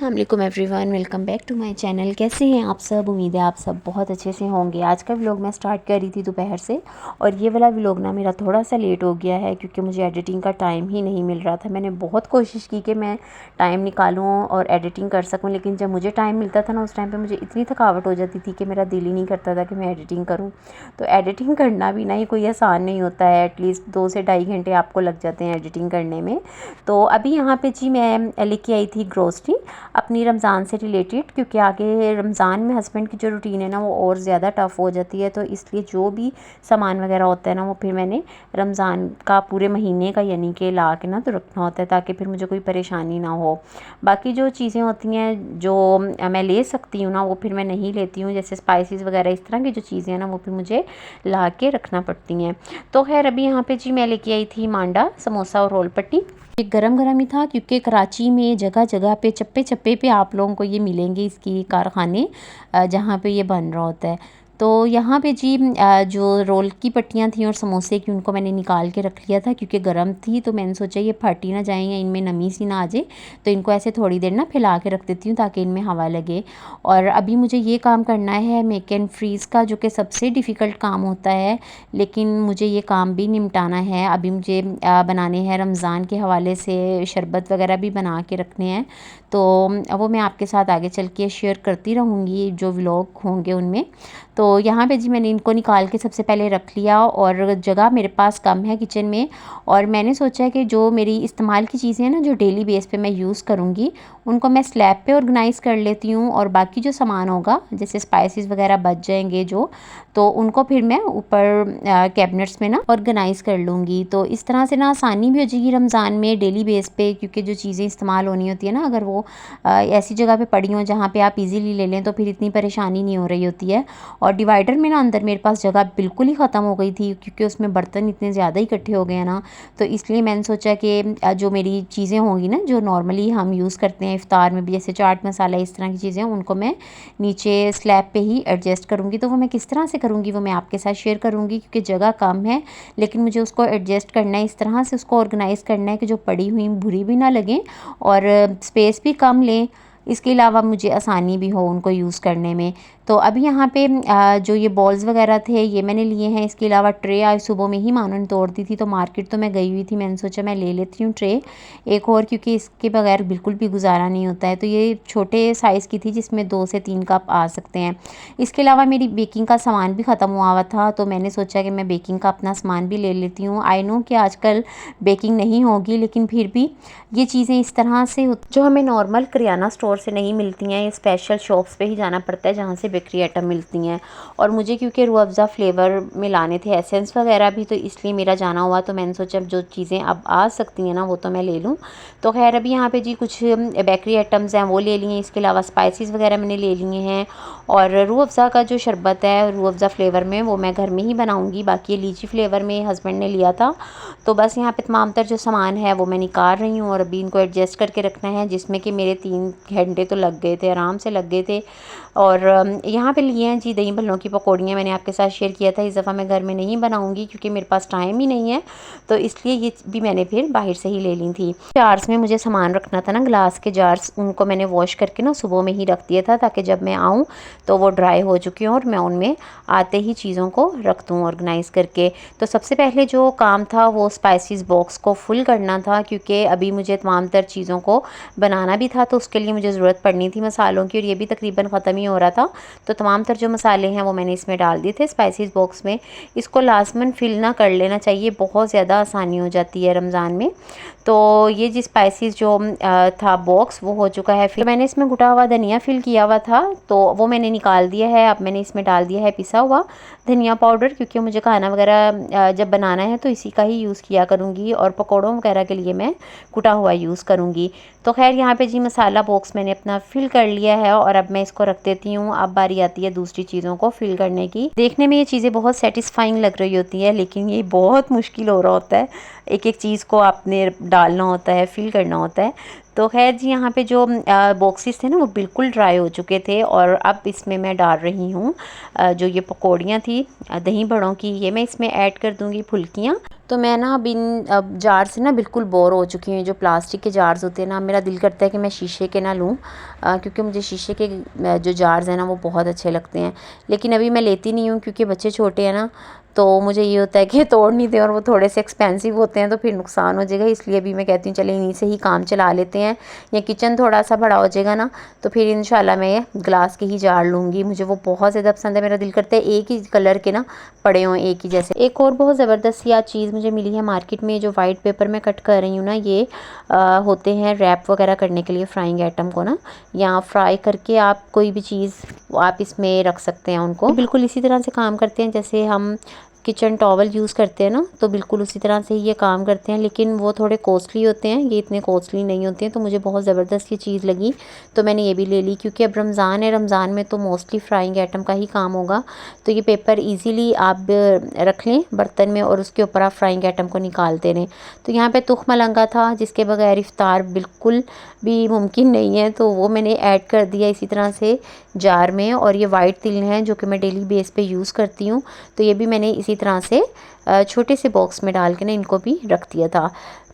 अस्सलाम वालेकुम everyone, welcome back to my channel. कैसे हैं आप सब? उम्मीद है आप सब बहुत अच्छे से होंगे। आज का व्लॉग मैं स्टार्ट कर रही थी दोपहर से, और ये वाला व्लॉग ना मेरा थोड़ा सा लेट हो गया है क्योंकि मुझे एडिटिंग का टाइम ही नहीं मिल रहा था। मैंने बहुत कोशिश की कि मैं टाइम निकालूँ और एडिटिंग कर सकूँ, लेकिन जब मुझे टाइम मिलता था ना उस टाइम पर मुझे इतनी थकावट हो जाती थी कि मेरा दिल ही नहीं करता था कि मैं एडिटिंग करूँ। तो एडिटिंग करना भी ना ही कोई आसान नहीं होता है, एटलीस्ट 2 से ढाई घंटे आपको लग जाते हैं एडिटिंग करने में। तो अभी यहाँ पे जी मैं लेके आई थी ग्रोसरी अपनी रमज़ान से रिलेटेड, क्योंकि आगे रमज़ान में हस्बैंड की जो रूटीन है ना वो और ज़्यादा टफ़ हो जाती है। तो इसलिए जो भी सामान वगैरह होता है ना वो फिर मैंने रमज़ान का पूरे महीने का यानी कि ला के ना तो रखना होता है, ताकि फिर मुझे कोई परेशानी ना हो। बाकी जो चीज़ें होती हैं जो मैं ले सकती हूँ ना वो फिर मैं नहीं लेती हूँ, जैसे स्पाइसेस वगैरह इस तरह की जो चीज़ें हैं ना वो फिर मुझे ला के रखना पड़ती हैं। तो खैर अभी यहाँ पे जी मैं लेके आई थी मांडा, समोसा और रोल पट्टी। ये गरम गरम ही था क्योंकि कराची में जगह जगह पे चप्पे चप्पे पे आप लोगों को ये मिलेंगे इसकी कारखाने, जहाँ पे ये बन रहा होता है। तो यहाँ पे जी जो रोल की पट्टियाँ थी और समोसे की उनको मैंने निकाल के रख लिया था क्योंकि गर्म थी। तो मैंने सोचा ये फट ही ना जाएँ या इनमें नमी सी ना आ जाए, तो इनको ऐसे थोड़ी देर ना फैला के रख देती हूँ ताकि इनमें हवा लगे। और अभी मुझे ये काम करना है मेक एंड फ्रीज़ का, जो कि सबसे डिफ़िकल्ट काम होता है, लेकिन मुझे ये काम भी निपटाना है। अभी मुझे बनाने हैं रमज़ान के हवाले से शरबत वगैरह भी बना के रखने हैं, तो वो मैं आपके साथ आगे चल के शेयर करती रहूँगी जो व्लॉग होंगे उनमें। तो यहाँ पे जी मैंने इनको निकाल के सबसे पहले रख लिया, और जगह मेरे पास कम है किचन में, और मैंने सोचा है कि जो मेरी इस्तेमाल की चीज़ें हैं ना जो डेली बेस पे मैं यूज़ करूँगी उनको मैं स्लैब पे ऑर्गेनाइज़ कर लेती हूँ, और बाकी जो सामान होगा जैसे स्पाइसेस वगैरह बच जाएंगे जो, तो उनको फिर मैं ऊपर कैबिनेट्स में ना ऑर्गेनाइज़ कर लूँगी। तो इस तरह से ना आसानी भी हो जाएगी रमज़ान में डेली बेस पे, क्योंकि जो चीज़ें इस्तेमाल होनी होती है ना अगर वो ऐसी जगह पे पड़ी हों जहाँ पे आप इजीली ले लें तो फिर इतनी परेशानी नहीं हो रही होती है। और डिवाइडर में ना अंदर मेरे पास जगह बिल्कुल ही ख़त्म हो गई थी क्योंकि उसमें बर्तन इतने ज़्यादा इकट्ठे हो गए हैं ना, तो इसलिए मैंने सोचा कि जो मेरी चीज़ें होंगी ना जो नॉर्मली हम यूज़ करते हैं इफ्तार में भी, जैसे चाट मसाला इस तरह की चीज़ें, उनको मैं नीचे स्लैब पे ही एडजस्ट करूँगी। तो वो मैं किस तरह से करूँगी वो मैं आपके साथ शेयर करूँगी, क्योंकि जगह कम है लेकिन मुझे उसको एडजस्ट करना है, इस तरह से उसको ऑर्गेनाइज़ करना है कि जो पड़ी हुई बुरी भी ना लगें और स्पेस भी कम लें, इसके अलावा मुझे आसानी भी हो उनको यूज़ करने में। तो अभी यहाँ पे जो ये बॉल्स वगैरह थे ये मैंने लिए हैं। इसके अलावा ट्रे आज सुबह में ही मानो ने तोड़ दी थी, तो मार्केट तो मैं गई हुई थी, मैंने सोचा मैं ले लेती हूँ ट्रे एक और, क्योंकि इसके बगैर बिल्कुल भी गुजारा नहीं होता है। तो ये छोटे साइज़ की थी जिसमें 2 से 3 कप आ सकते हैं। इसके अलावा मेरी बेकिंग का सामान भी ख़त्म हुआ था, तो मैंने सोचा कि मैं बेकिंग का अपना सामान भी ले लेती हूँ। आई नो कि आजकल बेकिंग नहीं होगी, लेकिन फिर भी ये चीज़ें इस तरह से जो हमें नॉर्मल करियाना स्टोर से नहीं मिलती हैं, ये स्पेशल शॉप्स पे ही जाना पड़ता है जहाँ से बेकरी आइटम मिलती हैं। और मुझे क्योंकि रूह अफ़ज़ा फ्लेवर में लाने थे एसेंस वगैरह भी, तो इसलिए मेरा जाना हुआ। तो मैंने सोचा जो चीज़ें अब आ सकती हैं ना वो तो मैं ले लूँ। तो खैर अभी यहाँ पे जी कुछ बेकरी आइटम्स हैं वो ले लिए, इसके अलावा स्पाइसेस वगैरह मैंने ले लिए हैं। और रूह अफ़ज़ा का जो शरबत है रूह अफ़ज़ा फ्लेवर में वो मैं घर में ही बनाऊँगी, बाकी ये लीची फ्लेवर में हस्बैंड ने लिया था। तो बस यहाँ पे तमाम तर जो सामान है वो मैं निकाल रही हूँ, और अभी इनको एडजस्ट करके रखना है, जिसमें कि मेरे 3 घंटे तो लग गए थे, आराम से लग गए थे। और यहाँ पे लिए हैं जी दही भल्लों की पकौड़ियाँ, मैंने आपके साथ शेयर किया था। इस दफ़ा मैं घर में नहीं बनाऊँगी क्योंकि मेरे पास टाइम ही नहीं है, तो इसलिए ये भी मैंने फिर बाहर से ही ले ली थी। जार्स में मुझे सामान रखना था ना, ग्लास के जार्स, उनको मैंने वॉश करके ना सुबह में ही रख दिया था ताकि जब मैं आऊँ तो वो ड्राई हो चुकी हों और मैं उनमें आते ही चीज़ों को रख दूँ ऑर्गेनाइज़ करके। तो सबसे पहले जो काम था वो स्पाइसेस बॉक्स को फुल करना था, क्योंकि अभी मुझे तमाम तर चीज़ों को बनाना भी था, तो उसके लिए मुझे ज़रूरत पड़नी थी मसालों की, और ये भी तकरीबन ख़त्म ही हो रहा था। तो तमाम तर जो मसाले हैं वो मैंने इसमें डाल दिए थे स्पाइसेस बॉक्स में। इसको लाजमन फिल ना कर लेना चाहिए, बहुत ज़्यादा आसानी हो जाती है रमज़ान में। तो ये जी स्पाइसेस जो था बॉक्स वो हो चुका है फिर। मैंने इसमें कुटा हुआ धनिया फिल किया हुआ था तो वो मैंने निकाल दिया है। अब मैंने इसमें डाल दिया है पिसा हुआ धनिया पाउडर, क्योंकि मुझे खाना वगैरह जब बनाना है तो इसी का ही यूज़ किया करूँगी, और पकौड़ों वगैरह के लिए मैं कुटा हुआ यूज़ करूँगी। तो खैर यहाँ पे जी मसाला बॉक्स मैंने अपना फिल कर लिया है, और अब मैं इसको रख देती हूँ। अब बारी आती है दूसरी चीज़ों को फिल करने की। देखने में ये चीज़ें बहुत सेटिस्फाइंग लग रही होती है, लेकिन ये बहुत मुश्किल हो रहा होता है, एक एक चीज़ को आपने डालना होता है, फिल करना होता है। तो खैर जी, यहाँ पे जो बॉक्सेस थे ना वो बिल्कुल ड्राई हो चुके थे और अब इसमें मैं डाल रही हूँ जो ये पकौड़ियाँ थी दही बड़ों की, ये मैं इसमें ऐड कर दूँगी फुल्कियाँ। तो मैं ना अब इन जार से ना बिल्कुल बोर हो चुकी हूँ। जो प्लास्टिक के जार्स होते हैं ना, मेरा दिल करता है कि मैं शीशे के ना लूँ, क्योंकि मुझे शीशे के जो जार्स हैं ना वो बहुत अच्छे लगते हैं। लेकिन अभी मैं लेती नहीं हूँ क्योंकि बच्चे छोटे हैं ना, तो मुझे ये होता है कि तोड़ नहीं दें, और वो थोड़े से एक्सपेंसिव होते हैं तो फिर नुकसान हो जाएगा। इसलिए अभी मैं कहती हूँ चले इन्हीं से ही काम चला लेते हैं, या किचन थोड़ा सा बड़ा हो जाएगा ना तो फिर इंशाल्लाह मैं ये ग्लास के ही जार लूँगी। मुझे वो बहुत ज़्यादा पसंद है। मेरा दिल करता है एक ही कलर के ना पड़े हों एक ही जैसे। एक और बहुत ज़बरदस्त याद चीज़ मुझे मिली है मार्केट में, जो वाइट पेपर मैं कट कर रही हूँ ना, ये होते हैं रैप वगैरह करने के लिए फ्राइंग आइटम को ना, या फ्राई करके आप कोई भी चीज़ आप इसमें रख सकते हैं उनको। बिल्कुल इसी तरह से काम करते हैं जैसे हम किचन टॉवल यूज़ करते हैं ना, तो बिल्कुल उसी तरह से ही ये काम करते हैं। लेकिन वो थोड़े कॉस्टली होते हैं, ये इतने कॉस्टली नहीं होते हैं। तो मुझे बहुत ज़बरदस्त ये चीज़ लगी तो मैंने ये भी ले ली, क्योंकि अब रमज़ान है, रमज़ान में तो मोस्टली फ्राइंग आइटम का ही काम होगा। तो ये पेपर ईज़िली आप रख लें बर्तन में और उसके ऊपर आप फ्राइंग आइटम को निकालते रहें। तो यहाँ पर तुख मलंगा था जिसके बगैर इफ्तार बिल्कुल भी मुमकिन नहीं है, तो वो मैंने ऐड कर दिया इसी तरह से जार में। और ये वाइट तिल हैं जो कि मैं डेली बेस पे यूज़ करती हूँ, तो ये भी मैंने इसी तरह से छोटे से बॉक्स में डाल के ना इनको भी रख दिया था।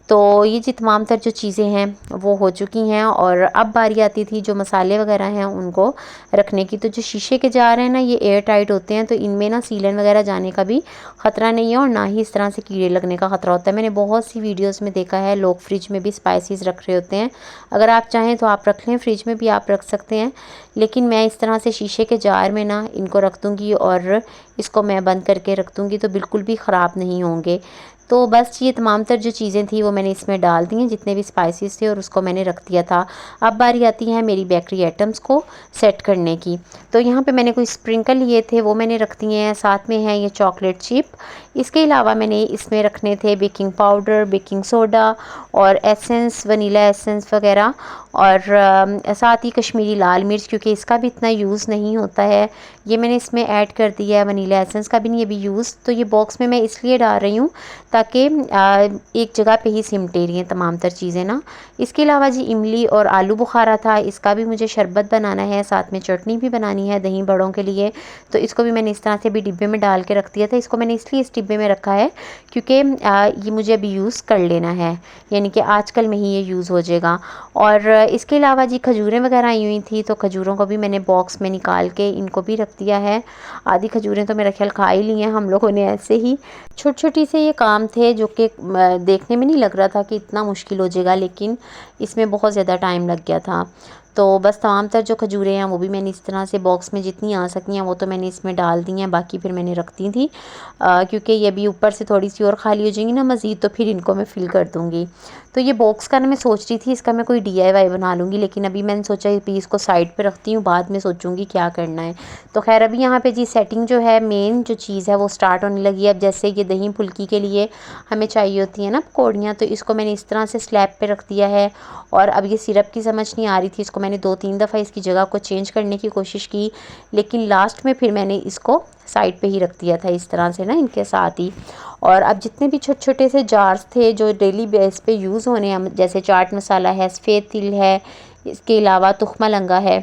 तो ये जी तमाम तर जो चीज़ें हैं वो हो चुकी हैं, और अब बारी आती थी जो मसाले वगैरह हैं उनको रखने की। तो जो शीशे के जार हैं ना, ये एयर टाइट होते हैं, तो इनमें ना सीलन वगैरह जाने का भी ख़तरा नहीं है और ना ही इस तरह से कीड़े लगने का ख़तरा होता है। मैंने बहुत सी वीडियोस में देखा है लोग फ्रिज में भी स्पाइसेस रख रहे होते हैं। अगर आप चाहें तो आप रख लें, फ्रिज में भी आप रख सकते हैं, लेकिन मैं इस तरह से शीशे के जार में ना इनको रख दूँगी और इसको मैं बंद करके रख दूँगी, तो बिल्कुल भी ख़राब नहीं होंगे। तो बस ये तमाम तर जो चीज़ें थी वो मैंने इसमें डाल दी हैं, जितने भी स्पाइसेस थे, और उसको मैंने रख दिया था। अब बारी आती है मेरी बेकरी आइटम्स को सेट करने की। तो यहाँ पे मैंने कोई स्प्रिंकल लिए थे वो मैंने रख दिए हैं, साथ में है ये चॉकलेट चिप। इसके अलावा मैंने इसमें रखने थे बेकिंग पाउडर, बेकिंग सोडा और एसेंस, वनीला एसेंस वगैरह, और साथ ही कश्मीरी लाल मिर्च, क्योंकि इसका भी इतना यूज़ नहीं होता है, ये मैंने इसमें ऐड कर दिया है। वनीला एसेंस का भी नहीं, ये भी यूज़, तो ये बॉक्स में मैं इसलिए डाल रही हूँ ताकि एक जगह पे ही सिमटे रही हैं तमाम तर चीज़ें ना। इसके अलावा जी इमली और आलू बुखारा था, इसका भी मुझे शरबत बनाना है, साथ में चटनी भी बनानी है दही बड़ों के लिए। तो इसको भी मैंने इस तरह से भी डिब्बे में डाल के रख दिया था। इसको मैंने इसलिए इस डिब्बे में रखा है क्योंकि ये मुझे अभी यूज़ कर लेना है, यानी कि आजकल में ही ये यूज़ हो जाएगा। और इसके अलावा जी खजूरें वगैरह आई हुई थी, तो खजूरों को भी मैंने बॉक्स में निकाल के इनको भी रख दिया है। आधी खजूरें तो मेरा ख्याल खा ही ली हैं हम लोगों ने ऐसे ही। छोटी छोटी से ये काम थे जो कि देखने में नहीं लग रहा था कि इतना मुश्किल हो जाएगा, लेकिन इसमें बहुत ज़्यादा टाइम लग गया था। तो बस तमाम तर जो खजूरें हैं वो भी मैंने इस तरह से बॉक्स में जितनी आ सकी हैं वो तो मैंने इसमें डाल दी हैं, बाकी फिर मैंने रख दी थी, क्योंकि ये भी ऊपर से थोड़ी सी और खाली हो जाएंगी ना मज़ीद, तो फिर इनको मैं फ़िल कर दूँगी। तो ये बॉक्स का ना मैं सोच रही थी इसका मैं कोई DIY बना लूँगी, लेकिन अभी मैंने सोचा अभी इसको साइड पे रखती हूँ, बाद में सोचूंगी क्या करना है। तो खैर अभी यहाँ पे जी सेटिंग जो है, मेन जो चीज़ है वो स्टार्ट होने लगी है। अब जैसे ये दही फुल्की के लिए हमें चाहिए होती है ना पकौड़ियाँ, तो इसको मैंने इस तरह से स्लैब पे रख दिया है। और अब ये सिरप की समझ नहीं आ रही थी, इसको मैंने 2-3 दफ़ा इसकी जगह को चेंज करने की कोशिश की, लेकिन लास्ट में फिर मैंने इसको साइड पे ही रख दिया था इस तरह से ना इनके साथ ही। और अब जितने भी छोटे छोटे से जार्स थे जो डेली बेस पे यूज़ होने हैं, जैसे चाट मसाला है, सफ़ेद तिल है, इसके अलावा तुखमा लंगा है,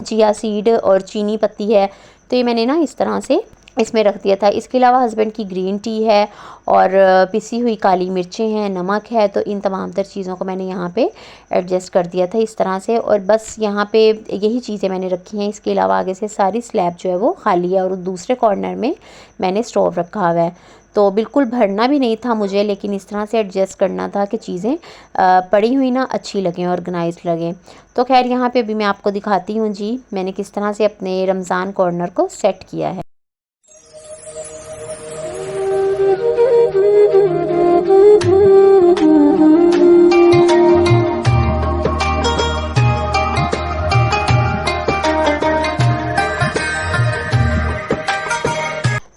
चिया सीड और चीनी पत्ती है, तो ये मैंने ना इस तरह से इसमें रख दिया था। इसके अलावा हस्बैंड की ग्रीन टी है और पिसी हुई काली मिर्चें हैं, नमक है, तो इन तमाम तर चीज़ों को मैंने यहाँ पे एडजस्ट कर दिया था इस तरह से। और बस यहाँ पे यही चीज़ें मैंने रखी हैं। इसके अलावा आगे से सारी स्लैब जो है वो खाली है और दूसरे कॉर्नर में मैंने स्टोव रखा हुआ है। तो बिल्कुल भरना भी नहीं था मुझे, लेकिन इस तरह से एडजस्ट करना था कि चीज़ें पड़ी हुई ना अच्छी लगें, ऑर्गेनाइज लगें। तो खैर यहाँ पे भी मैं आपको दिखाती हूँ जी मैंने किस तरह से अपने रमज़ान कॉर्नर को सेट किया है।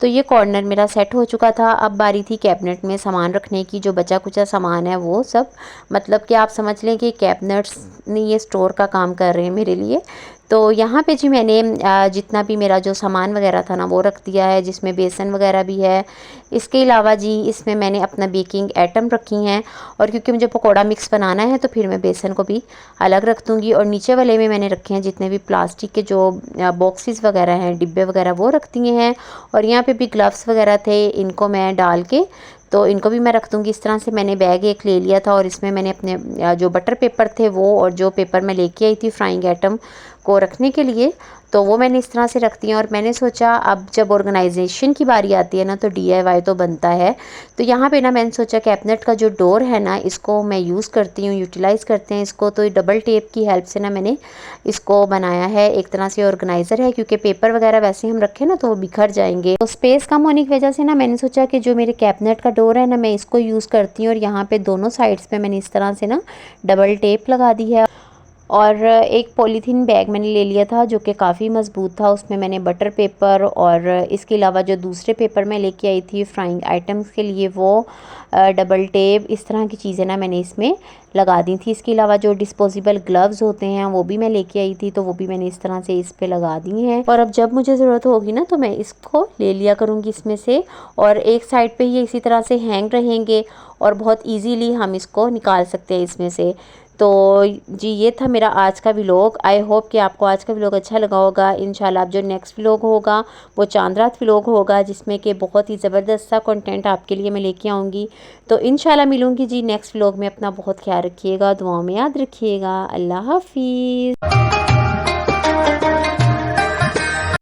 तो ये कॉर्नर मेरा सेट हो चुका था। अब बारी थी कैबिनेट में सामान रखने की। जो बचा कुचा सामान है वो सब, मतलब कि आप समझ लें कि कैबिनेट्स ने ये स्टोर का काम कर रहे हैं मेरे लिए। तो यहाँ पे जी मैंने जितना भी मेरा जो सामान वगैरह था ना वो रख दिया है, जिसमें बेसन वगैरह भी है। इसके अलावा जी इसमें मैंने अपना बेकिंग आइटम रखी हैं, और क्योंकि मुझे पकोड़ा मिक्स बनाना है तो फिर मैं बेसन को भी अलग रख दूँगी। और नीचे वाले में मैंने रखे हैं जितने भी प्लास्टिक के जो बॉक्सेस वगैरह हैं, डिब्बे वगैरह, वो रख दिए हैं। और यहाँ पे भी ग्लव्स वगैरह थे, इनको मैं डाल के तो इनको भी मैं रख दूँगी। इस तरह से मैंने बैग एक ले लिया था, और इसमें मैंने अपने जो बटर पेपर थे वो, और जो पेपर मैं लेके आई थी फ्राइंग आइटम को रखने के लिए, तो वो मैंने इस तरह से रख दिया। और मैंने सोचा अब जब ऑर्गेनाइजेशन की बारी आती है ना तो DIY तो बनता है। तो यहाँ पे ना मैंने सोचा कैबिनेट का जो डोर है ना इसको मैं यूज़ करती हूँ, यूटिलाइज़ करते हैं इसको। तो डबल टेप की हेल्प से ना मैंने इसको बनाया है, एक तरह से ऑर्गेनाइज़र है, क्योंकि पेपर वगैरह वैसे हम रखें ना तो वो बिखर जाएंगे। तो स्पेस कम होने की वजह से ना मैंने सोचा कि जो मेरे कैबिनेट का डोर है ना मैं इसको यूज़ करती हूँ। और यहाँ पे दोनों साइड्स पे मैंने इस तरह से ना डबल टेप लगा दी है। और एक पॉलीथीन बैग मैंने ले लिया था जो कि काफ़ी मज़बूत था, उसमें मैंने बटर पेपर और इसके अलावा जो दूसरे पेपर मैं लेके आई थी फ्राइंग आइटम्स के लिए वो डबल टेप, इस तरह की चीज़ें ना मैंने इसमें लगा दी थी। इसके अलावा जो डिस्पोजेबल ग्लव्स होते हैं वो भी मैं लेके आई थी, तो वो भी मैंने इस तरह से इस पे लगा दी हैं। और अब जब मुझे ज़रूरत होगी ना तो मैं इसको ले लिया करूँगी इसमें से, और एक साइड पे ही इसी तरह से हैंग रहेंगे और बहुत ईजीली हम इसको निकाल सकते हैं इसमें से। तो जी ये था मेरा आज का व्लॉग। आई होप कि आपको आज का व्लॉग अच्छा लगा होगा। इंशाल्लाह अब जो नेक्स्ट व्लॉग होगा वो चांद रात व्लॉग होगा, जिसमें कि बहुत ही ज़बरदस्त सा कंटेंट आपके लिए मैं लेके आऊँगी। तो इंशाल्लाह मिलूँगी जी नेक्स्ट व्लॉग में। अपना बहुत ख्याल रखिएगा, दुआओं में याद रखिएगा। अल्लाह हाफिज़।